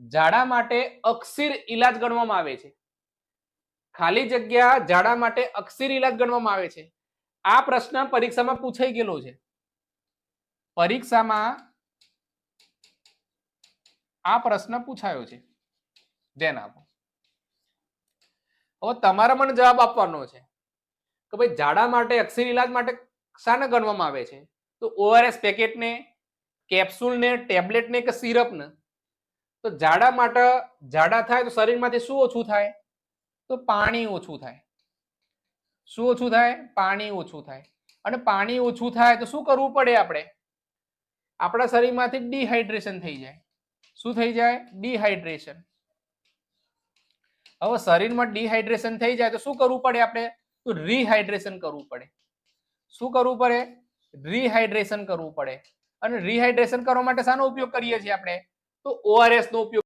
ઝાડા માટે અકસીર ઇલાજ ગણવામાં આવે છે. ખાલી જગ્યા ઝાડા માટે અકસીર ઇલાજ ગણવામાં આવે છે. આ પ્રશ્ન પરીક્ષામાં પૂછાઈ ગયેલો છે. પરીક્ષામાં આ પ્રશ્ન પૂછાયો છે. ધ્યાન આપો. હવે તમારે મને જવાબ આપવાનો છે કે ભાઈ ઝાડા માટે અકસીર ઇલાજ માટે શાને ગણવામાં આવે છે? તો ઓઆરએસ પેકેટને, કેપ્સ્યુલને, ટેબ્લેટને કે સિરપને? તો ઝાડા માટે ઝાડા થાય તો શરીરમાંથી શું ઓછું થાય? તો પાણી ઓછું થાય. શું ઓછું થાય? પાણી ઓછું થાય. અને પાણી ઓછું થાય તો શું કરવું પડે આપણે? આપણા શરીરમાંથી ડિહાઇડ્રેશન થઈ જાય. શું થઈ જાય? ડિહાઇડ્રેશન. હવે શરીરમાં ડિહાઇડ્રેશન થઈ જાય તો શું કરવું પડે આપણે? તો રિહાઇડ્રેશન કરવું પડે. શું કરવું પડે? રિહાઇડ્રેશન કરવું પડે. અને રિહાઇડ્રેશન કરવા માટે શાનો ઉપયોગ કરીએ છીએ આપણે? તો ઓઆરએસ નો ઉપયોગ